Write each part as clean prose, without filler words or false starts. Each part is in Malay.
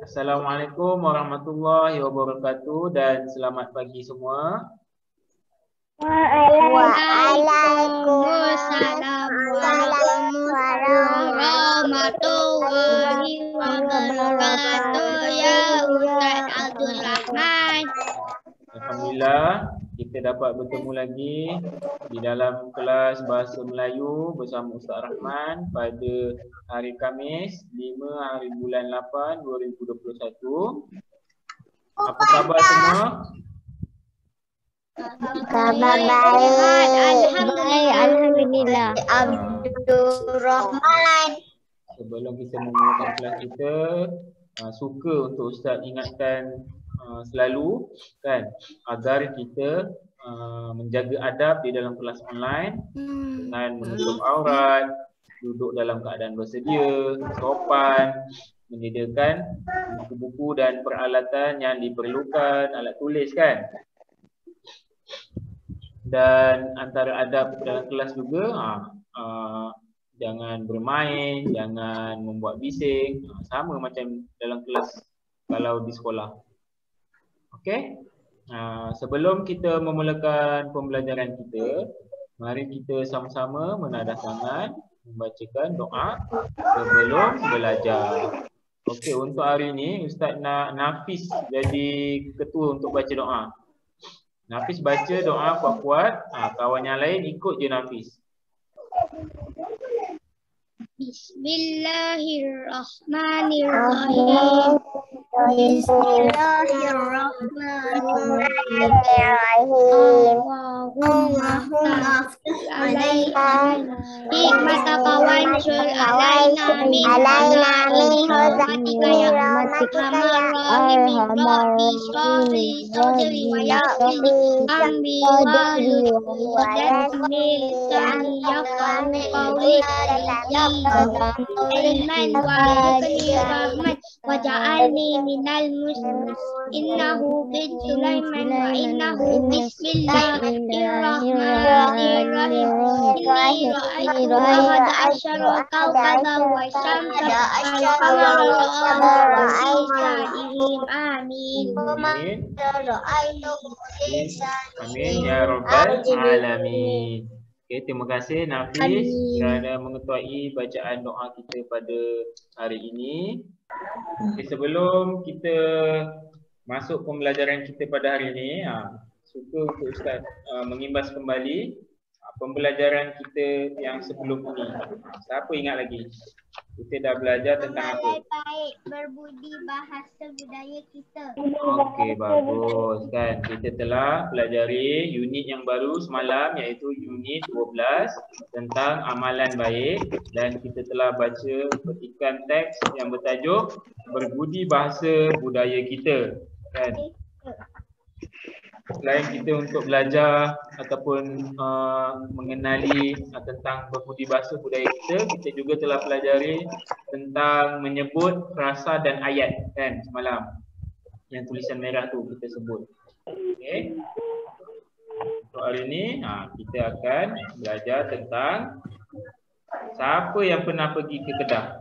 Assalamualaikum warahmatullahi wabarakatuh dan selamat pagi semua. Waalaikumsalam warahmatullahi wabarakatuh. Ya Ustaz Abdul Rahman. Alhamdulillah kita dapat bertemu lagi di dalam kelas Bahasa Melayu bersama Ustaz Rahman pada hari Khamis 5 hari bulan 8 2021. Apa khabar semua? Kabar baik. Alhamdulillah. Abdul Rahman. Sebelum kita memulakan kelas kita, suka untuk Ustaz ingatkan selalu kan agar kita menjaga adab di dalam kelas online dengan menutup aurat, duduk dalam keadaan bersedia, sopan, menyediakan buku-buku dan peralatan yang diperlukan, alat tulis kan. Dan antara adab dalam kelas juga jangan bermain, jangan membuat bising, sama macam dalam kelas kalau di sekolah. Okey. Sebelum kita memulakan pembelajaran kita, mari kita sama-sama menadah tangan, membacakan doa sebelum belajar. Okey, untuk hari ini Ustaz nak Nafis jadi ketua untuk baca doa. Nafis baca doa kuat-kuat, kawan yang lain ikut je Nafis. Bismillahirrahmanirrahim. Bismillahirrahmanirrahim. Allahumma alaina hikmataka wa anshur alaina min rahmatika ya arhamar rahimin rabbi shrahli sadri wa yassir amri wa yassir lisani yafqahu qawli ilman warzuqni rahmat waj'alni minal muslimin innahu bin Sulaiman wa innahu bismillahirrahmanirrahim inni ra'aytu ahad asyara kawkaban wa syamsa wal qamara ra'aytuhum amin. Amin ya rabbal alamin. Okay, terima kasih Nafis kerana mengetuai bacaan doa kita pada hari ini. Okay, sebelum kita masuk pembelajaran kita pada hari ini, suka untuk Ustaz mengimbas kembali pembelajaran kita yang sebelum ini. Siapa ingat lagi? Kita dah belajar tentang apa? Baik berbudi bahasa budaya kita. Okey, bagus kan. Kita telah pelajari unit yang baru semalam iaitu unit 12 tentang amalan baik dan kita telah baca petikan teks yang bertajuk berbudi bahasa budaya kita kan. Selain kita untuk belajar ataupun mengenali tentang berbudi bahasa budaya kita juga telah pelajari tentang menyebut frasa dan ayat kan semalam. Yang tulisan merah tu kita sebut. Okey. Untuk hari ini kita akan belajar tentang siapa yang pernah pergi ke Kedah.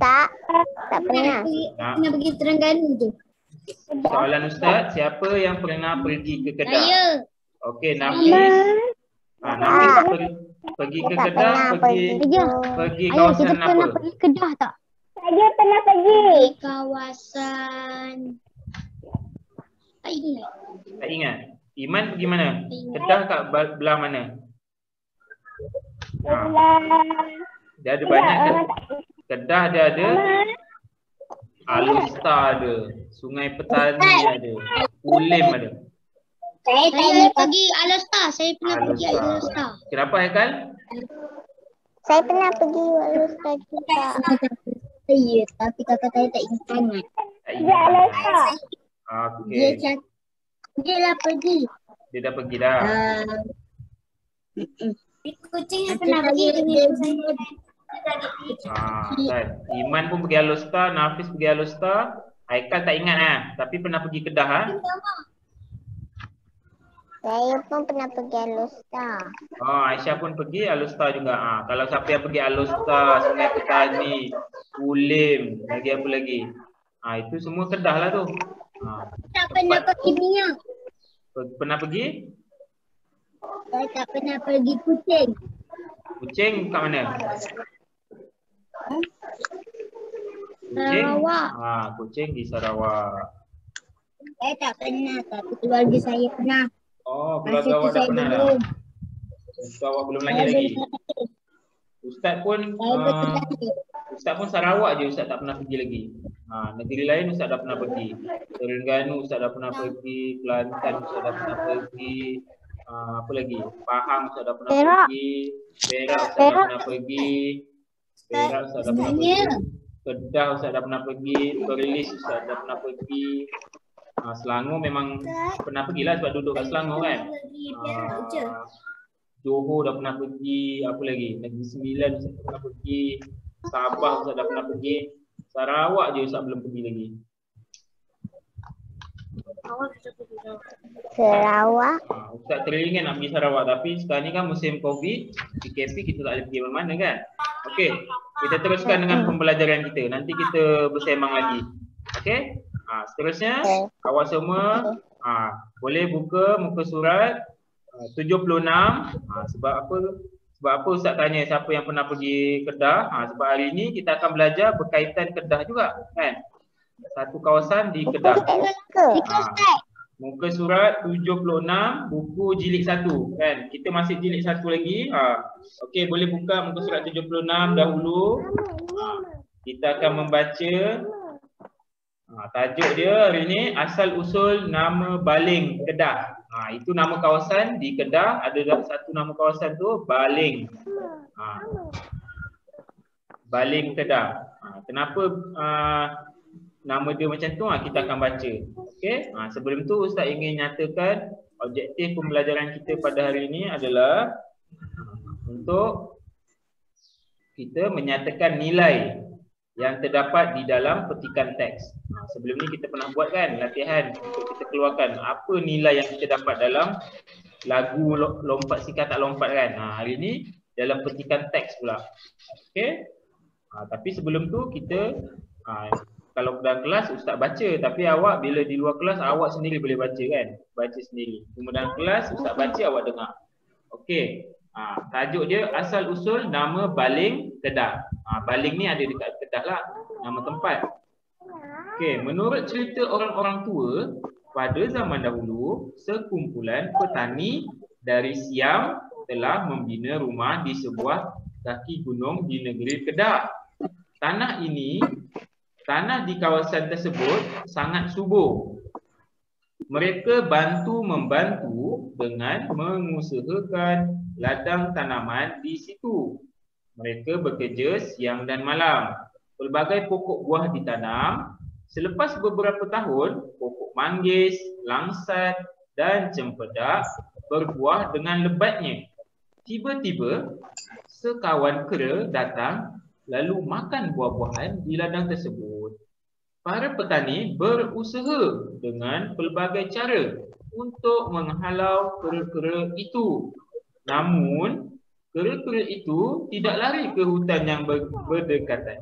Tak pernah. Pernah pergi Terengganu tu. Soalan Ustaz, siapa yang pernah pergi ke Kedah? Saya. Okey, Nafis. Nafis pergi ke Kedah, pergi kawasan apa? Pernah pergi Kedah tak? Saya pernah pergi. Kawasan. Tak ingat. Tak ingat. Iman pergi mana? Kedah kat belah mana? Dia ada banyak ke? Kedah dia ada. Alustar ada. Sungai Petani ada. Ulim ada. Saya pergi Alustar. Saya pernah pergi Alustar. Kenapa Haikal? Saya pernah pergi Alustar juga. Ya, tapi kakak saya tak ingat sangat. Tak ingat. Okey. Dia dah pergi. Dia dah pergi dah. Kucing yang pernah pergi dengan saya. Kan. Iman pun pergi Alustar, Nafis pergi Alustar. Haikal tak ingat tapi pernah pergi Kedah Saya pun pernah pergi Alustar. Aisyah pun pergi Alustar juga. Kalau siapa yang pergi Alustar, Sungai Petani, Kulim. Lagi apa lagi? Itu semua Kedah lah tu. Tak pernah pergi Minyak. Pernah pergi? Saya tak pernah pergi Kuching. Kuching kat mana? Kuching? Sarawak. Kuching di Sarawak. Saya tak pernah, tapi keluarga saya pernah. Oh, Masa keluarga tu awak dah saya pernah dah? belum. Ustaz awak belum Saya lahir lagi? belum lahir. Ustaz pun Saya belum lahir. Ustaz pun Sarawak je Ustaz tak pernah pergi lagi. Negeri lain Ustaz dah pernah pergi. Terengganu Ustaz dah pernah pergi, Kelantan Ustaz dah pernah pergi. Apa lagi? Pahang Ustaz dah pernah pergi, Perak Ustaz dah pernah pergi. Perak Ustaz dah pernah pergi. Kedah Ustaz dah pernah pergi, Perlis Ustaz dah pernah pergi. Selangor memang pernah pergilah sebab duduk kat Selangor kan. Johor dah pernah pergi, apa lagi? Negeri Sembilan Ustaz dah pernah pergi, Sabah Ustaz dah pernah pergi, Sarawak je Ustaz belum pergi lagi. Sarawak. Ustaz teringin nak pergi Sarawak tapi sekarang ni kan musim Covid, PKP kita tak boleh pergi mana-mana kan. Okey, kita teruskan dengan pembelajaran kita. Nanti kita bersemang lagi. Okey? Seterusnya awak semua boleh buka muka surat 76. Sebab apa? Sebab apa Ustaz tanya siapa yang pernah pergi Kedah? Sebab hari ini kita akan belajar berkaitan Kedah juga kan. Satu kawasan di Kedah. Muka surat 76 buku jilid 1 kan. Kita masih jilid 1 lagi. Okey, boleh buka muka surat 76 dahulu. Kita akan membaca tajuk dia hari ni asal usul nama Baling Kedah. Itu nama kawasan di Kedah, ada satu nama kawasan tu Baling. Baling Kedah. Kenapa nama dia macam tu? Kita akan baca. Okey. Sebelum tu Ustaz ingin nyatakan objektif pembelajaran kita pada hari ini adalah untuk kita menyatakan nilai yang terdapat di dalam petikan teks. Sebelum ni kita pernah buat kan latihan untuk kita keluarkan apa nilai yang kita dapat dalam lagu lompat si kata lompat kan. Hari ni dalam petikan teks pula. Okey. Tapi sebelum tu kita kalau dalam kelas Ustaz baca, tapi awak bila di luar kelas awak sendiri boleh baca kan. Baca sendiri. Cuma dalam kelas Ustaz baca awak dengar. Okey. Tajuk dia asal usul nama Baling Kedah. Baling ni ada dekat Kedah lah, nama tempat. Okey, menurut cerita orang-orang tua, pada zaman dahulu sekumpulan petani dari Siam telah membina rumah di sebuah kaki gunung di negeri Kedah. Tanah di kawasan tersebut sangat subur. Mereka membantu dengan mengusahakan ladang tanaman di situ. Mereka bekerja siang dan malam. Pelbagai pokok buah ditanam. Selepas beberapa tahun, pokok manggis, langsat dan cempedak berbuah dengan lebatnya. Tiba-tiba, sekawan kera datang lalu makan buah-buahan di ladang tersebut. Para petani berusaha dengan pelbagai cara untuk menghalau kera-kera itu. Namun, kera-kera itu tidak lari ke hutan yang berdekatan.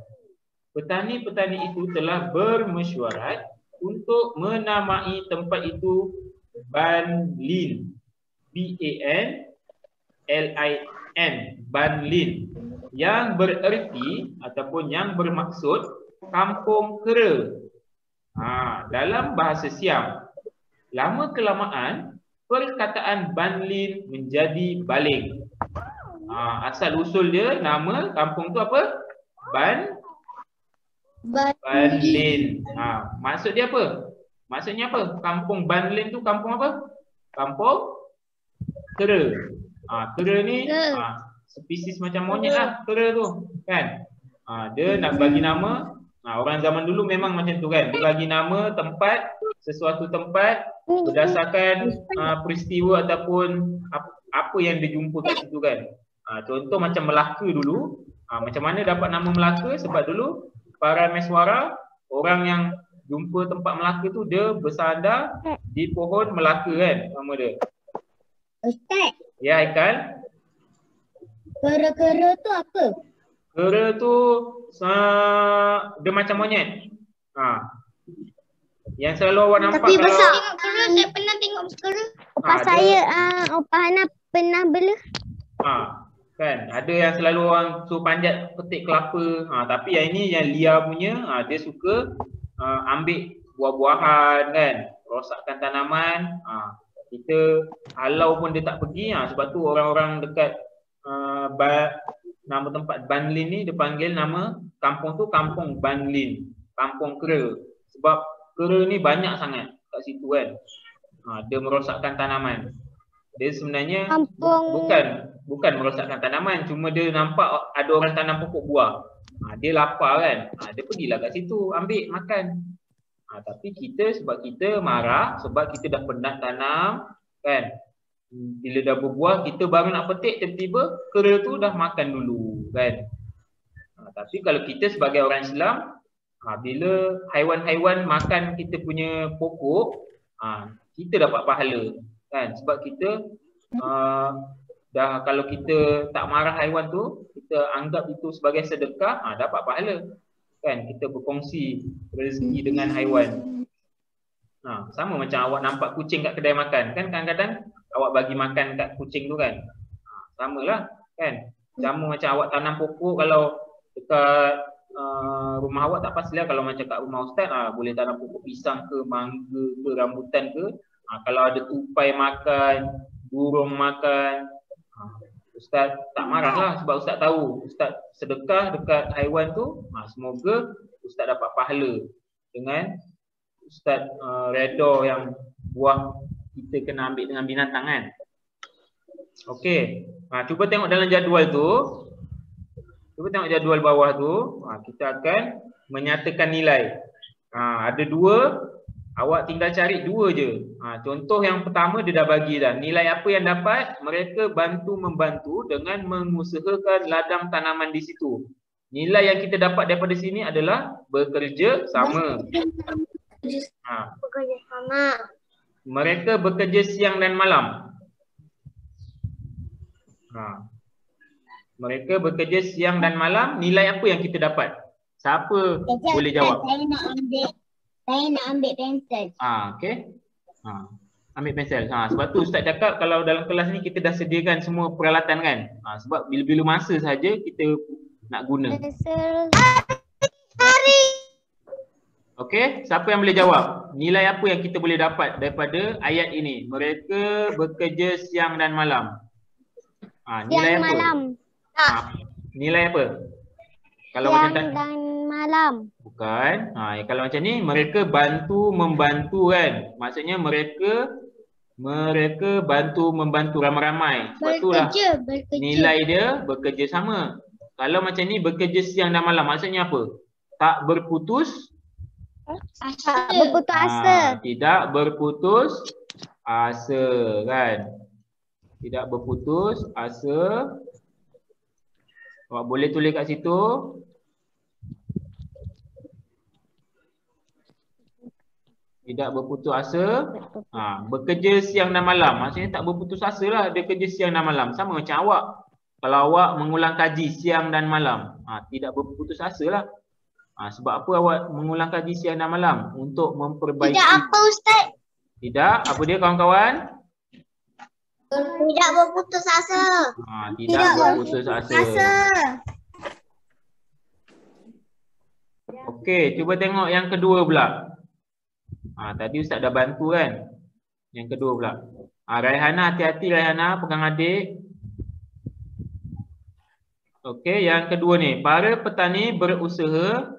Petani-petani itu telah bermesyuarat untuk menamai tempat itu Banlin. B-A-N-L-I-N. Banlin. Yang bererti ataupun yang bermaksud kampung kera. Dalam bahasa Siam. Lama kelamaan perkataan Banlin menjadi Baling. Asal usul dia nama kampung tu apa? Banlin. Maksud dia apa? Maksudnya apa? Kampung Banlin tu kampung apa? Kampung kera. Kera ni spesies macam monyet lah kera tu kan. Dia nak bagi nama. Orang zaman dulu memang macam tu kan. Dia bagi nama tempat, sesuatu tempat berdasarkan peristiwa ataupun apa yang dia jumpa kat situ kan. Contoh macam Melaka dulu. Macam mana dapat nama Melaka? Sebab dulu para meswara, orang yang jumpa tempat Melaka tu dia bersandar di pohon Melaka kan nama dia. Ustaz. Ya Haikal. Kera-kera tu apa? Kera tu dia macam monyet. Yang selalu awak nampak Tapi kalau besar. Saya pernah tengok kera. Opah saya, Opah Hana pernah bela. Kan, ada yang selalu orang suruh panjat petik kelapa. Tapi yang ini yang liar punya, dia suka ambil buah-buahan kan, rosakkan tanaman. Kita halau pun dia tak pergi. Sebab tu orang-orang dekat nama tempat Banlin ni dia panggil nama kampung tu Kampung Banlin, kampung kera. Sebab kera ni banyak sangat kat situ kan. Dia merosakkan tanaman. Dia sebenarnya bukan merosakkan tanaman, cuma dia nampak ada orang tanam pokok buah. Dia lapar kan. Dia pergilah kat situ ambil makan. Tapi kita sebab kita marah, sebab kita dah penat tanam kan. Bila dah berbuah kita baru nak petik, tiba-tiba kera tu dah makan dulu kan. Tapi kalau kita sebagai orang Islam, bila haiwan-haiwan makan kita punya pokok, kita dapat pahala kan. Sebab kita dah, kalau kita tak marah haiwan tu, kita anggap itu sebagai sedekah, dapat pahala kan. Kita berkongsi rezeki dengan haiwan. Sama macam awak nampak kucing kat kedai makan kan, kadang-kadang awak bagi makan kat kucing tu kan. Samalah kan. Sama macam awak tanam pokok, kalau dekat rumah awak tak pastilah, kalau macam kat rumah ustaz boleh tanam pokok pisang ke, mangga ke, rambutan ke. Kalau ada tupai makan, burung makan, ustaz tak marah lah, sebab ustaz tahu ustaz sedekah dekat haiwan tu. Semoga ustaz dapat pahala dengan ustaz redha yang buah kita kena ambil dengan binatang kan. Okey. Cuba tengok dalam jadual tu. Cuba tengok jadual bawah tu. Kita akan menyatakan nilai. Ada dua. Awak tinggal cari dua je. Contoh yang pertama dia dah bagi dah. Nilai apa yang dapat? Mereka bantu-membantu dengan mengusahakan ladang tanaman di situ. Nilai yang kita dapat daripada sini adalah bekerja sama. Bekerja sama. Mereka bekerja siang dan malam. Mereka bekerja siang dan malam. Nilai apa yang kita dapat? Siapa boleh jawab? Saya nak ambil pensel. Okey. Ambil pensel. Sebab tu ustaz cakap kalau dalam kelas ni kita dah sediakan semua peralatan kan. Sebab bila-bila masa saja kita nak guna. Pensel. Okey, siapa yang boleh jawab? Nilai apa yang kita boleh dapat daripada ayat ini? Mereka bekerja siang dan malam. Nilai Siang apa? Malam. Nilai apa? Kalau Siang macam dan malam. bukan. Kalau macam ni mereka bantu-membantu kan. Maksudnya mereka bantu-membantu ramai-ramai. Sebab itulah nilai dia bekerja sama. Kalau macam ni bekerja siang dan malam maksudnya apa? Tak berputus asa. Tidak berputus asa kan. Tidak berputus asa. Awak boleh tulis kat situ. Tidak berputus asa. Bekerja siang dan malam. Maksudnya tak berputus asa lah. Dia kerja siang dan malam. Sama macam awak. Kalau awak mengulang kaji siang dan malam. Tidak berputus asa lah. Sebab apa awak mengulang kaji siang dan malam? Untuk memperbaiki. Tidak apa Ustaz? Tidak. Apa dia kawan-kawan? Tidak berputus asa. Tidak berputus asa. Okey, cuba tengok yang kedua pula. Tadi Ustaz dah bantu kan? Yang kedua pula. Raihana, hati-hati Raihana, pegang adik. Okey, yang kedua ni. Para petani berusaha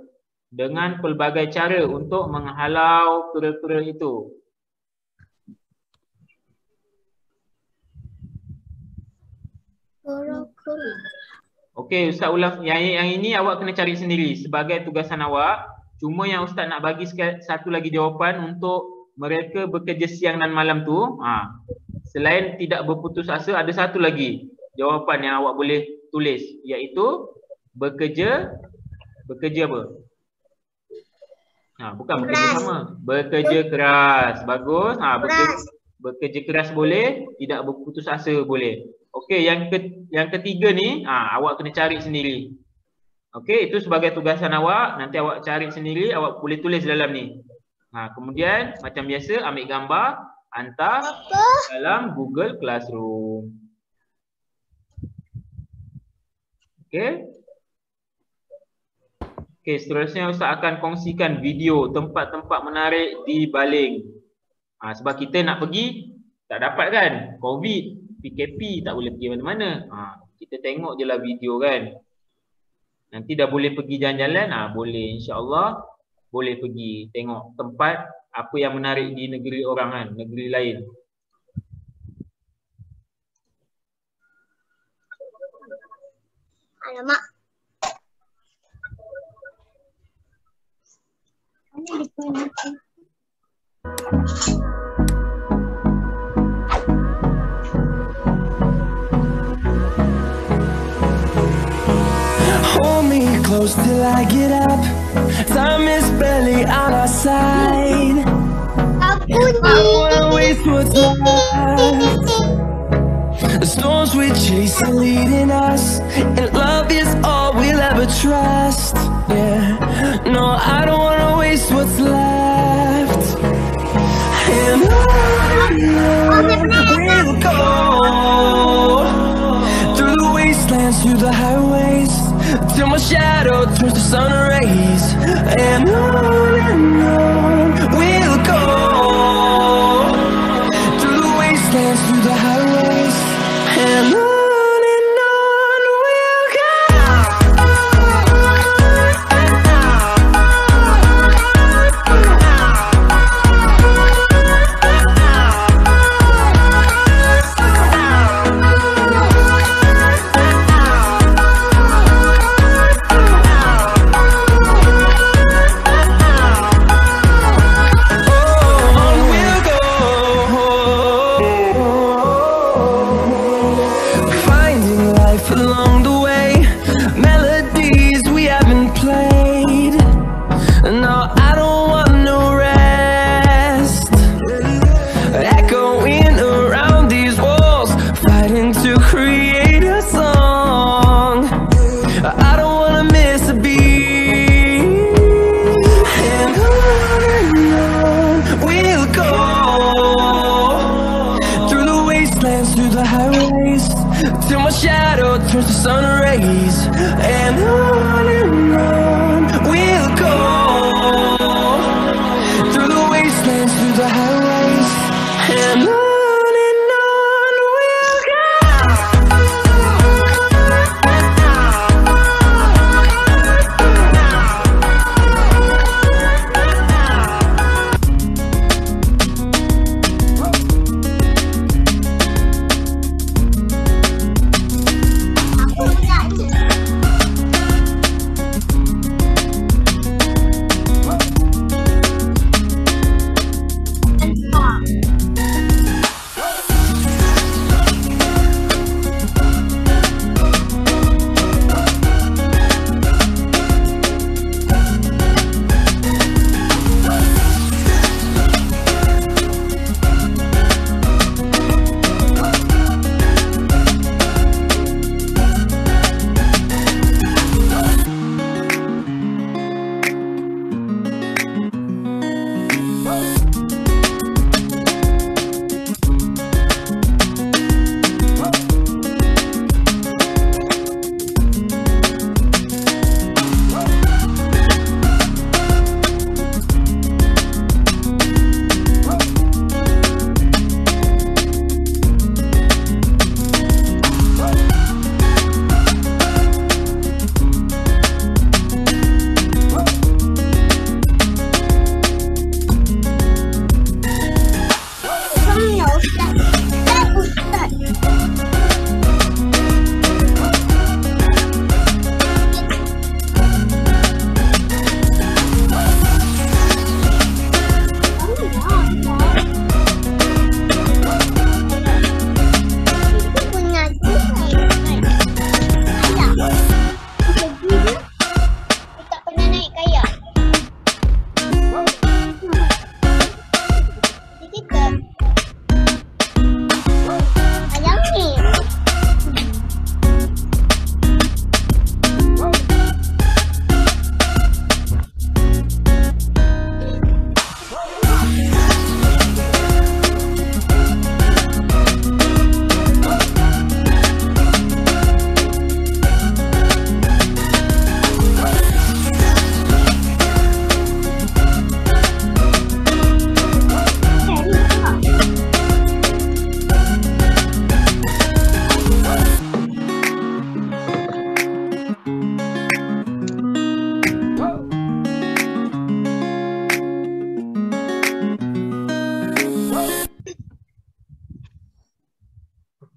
dengan pelbagai cara untuk menghalau kera-kera itu. Okey, Ustaz ulang. Yang ini awak kena cari sendiri sebagai tugasan awak. Cuma yang Ustaz nak bagi satu lagi jawapan untuk mereka bekerja siang dan malam tu. Selain tidak berputus asa, ada satu lagi jawapan yang awak boleh tulis, iaitu bekerja apa? Bukan bekerja sama. Bekerja keras. Bagus. Bekerja keras boleh, tidak berputus asa boleh. Okey, yang ketiga ni awak kena cari sendiri. Okey, itu sebagai tugasan awak. Nanti awak cari sendiri, awak boleh tulis dalam ni. Kemudian macam biasa ambil gambar, hantar dalam Google Classroom. Okey. Okey, seterusnya Ustaz akan kongsikan video tempat-tempat menarik di Baling. Sebab kita nak pergi, tak dapat kan? COVID, PKP, tak boleh pergi mana-mana. Kita tengok je lah video kan. Nanti dah boleh pergi jalan-jalan, boleh insya-Allah boleh pergi tengok tempat apa yang menarik di negeri orang kan, negeri lain. Alamak. Hold me close till I get up. Time is barely on our side. I don't wanna waste what's left. The storms we chase are leading us, and love is all we'll ever trust. Yeah, no, I don't wanna waste what's left. And on we'll go, through the wastelands, through the highways, till my shadow turns to sun rays. And on we'll go, through the wastelands, through the highways, and on we'll go.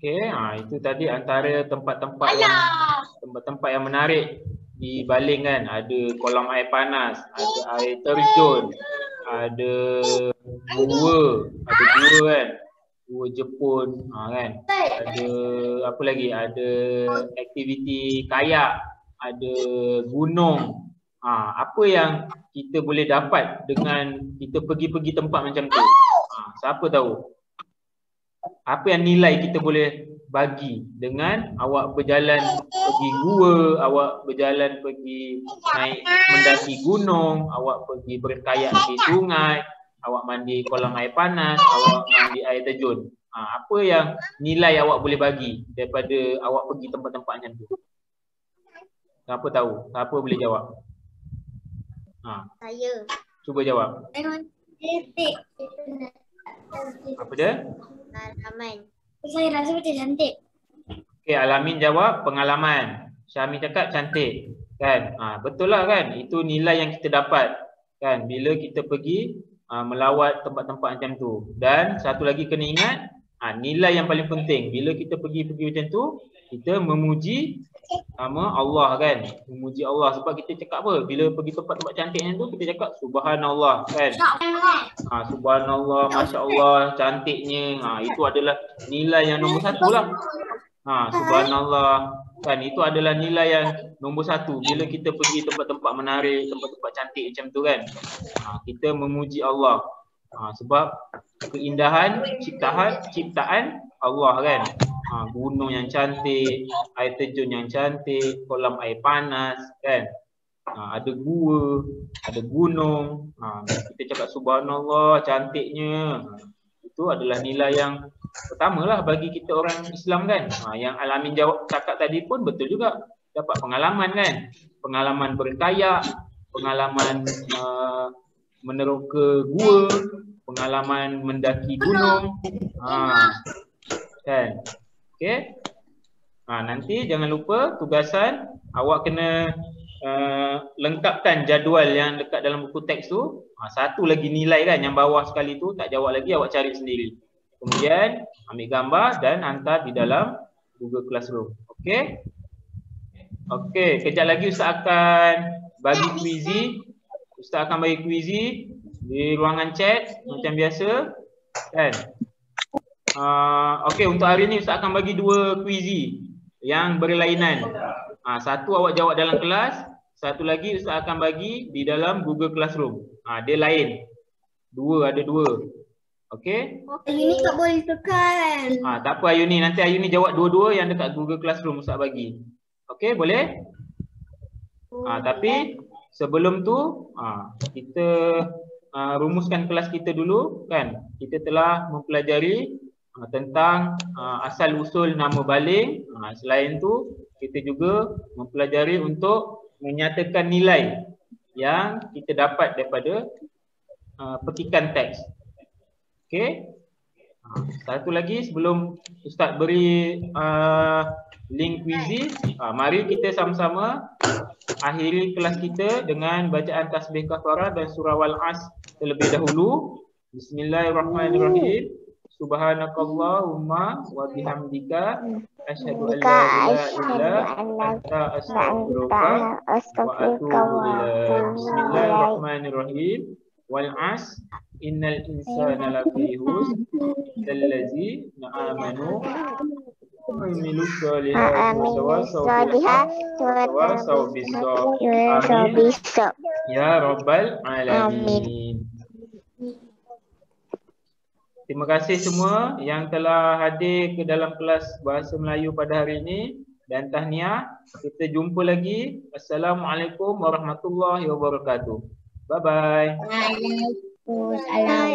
Okey, itu tadi antara tempat-tempat yang menarik di Baling kan. Ada kolam air panas, ada air terjun, ada gua kan. Gua Jepun kan. Ada apa lagi? Ada aktiviti kayak, ada gunung. Apa yang kita boleh dapat dengan kita pergi-pergi tempat macam tu? Siapa tahu? Apa yang nilai kita boleh bagi dengan awak berjalan pergi gua, awak berjalan pergi naik mendaki gunung, awak pergi berkayak di sungai, awak mandi kolam air panas, awak mandi air terjun. Apa yang nilai awak boleh bagi daripada awak pergi tempat-tempat macam tu? Siapa tahu? Siapa boleh jawab? Saya. Cuba jawab. Apa dia? Pengalaman. Saya rasa macam cantik. Okey, Alamin jawab pengalaman. Syami cakap cantik. Kan? Betul lah kan? Itu nilai yang kita dapat. Kan? Bila kita pergi melawat tempat-tempat macam tu. Dan satu lagi kena ingat, nilai yang paling penting. Bila kita pergi-pergi macam tu, kita memuji nama Allah kan. Memuji Allah. Sebab kita cakap apa? Bila pergi tempat-tempat cantik macam tu, kita cakap Subhanallah kan. Subhanallah, Masya Allah, cantiknya. Itu adalah nilai yang nombor satu lah. Subhanallah kan, itu adalah nilai yang nombor satu. Bila kita pergi tempat-tempat menarik, tempat-tempat cantik macam tu kan, kita memuji Allah. Sebab keindahan ciptaan Allah kan. Gunung yang cantik, air terjun yang cantik, kolam air panas kan. Ada gua, ada gunung. Kita cakap subhanallah, cantiknya. Itu adalah nilai yang pertamalah bagi kita orang Islam kan. Yang Alamin jawab cakap tadi pun betul juga. Dapat pengalaman kan. Pengalaman berkayak, pengalaman meneroka gua, pengalaman mendaki gunung. Kan. Okey. Nanti jangan lupa tugasan awak kena lengkapkan jadual yang dekat dalam buku teks tu. Satu lagi nilai kan yang bawah sekali tu tak jawab lagi, awak cari sendiri. Kemudian ambil gambar dan hantar di dalam Google Classroom. Okey. Okey, kejap lagi Ustaz akan bagi kuizi. Ustaz akan bagi kuizi di ruangan chat macam biasa kan. Okey, untuk hari ni Ustaz akan bagi 2 kuizi yang berlainan. Satu awak jawab dalam kelas, satu lagi Ustaz akan bagi di dalam Google Classroom. Dia lain. Ada dua. Okey? Ayuni tak boleh tekan. Tak apa Ayuni, nanti Ayuni jawab dua-dua yang dekat Google Classroom Ustaz bagi. Okey, boleh? Tapi sebelum tu kita rumuskan kelas kita dulu kan. Kita telah mempelajari tentang asal usul nama baling. Selain tu kita juga mempelajari untuk menyatakan nilai yang kita dapat daripada petikan teks. Okey. Satu lagi sebelum Ustaz beri link kuizi, mari kita sama-sama akhiri kelas kita dengan bacaan tasbih kafarah dan surah Wal-As terlebih dahulu. Bismillahirrahmanirrahim. Subhanakallahumma wa bihamdika asyhadu an la ilaha illa anta astaghfiruka wa atubu ilaik. Bismillahirrahmanirrahim. Wal-'as innal insana lafi khusr illallazina amanu wa amilus solihati wa tawasaw bis sabr. Ya rabbal alamin. Terima kasih semua yang telah hadir ke dalam kelas Bahasa Melayu pada hari ini dan tahniah. Kita jumpa lagi. Assalamualaikum warahmatullahi wabarakatuh. Bye bye. Waalaikumsalam.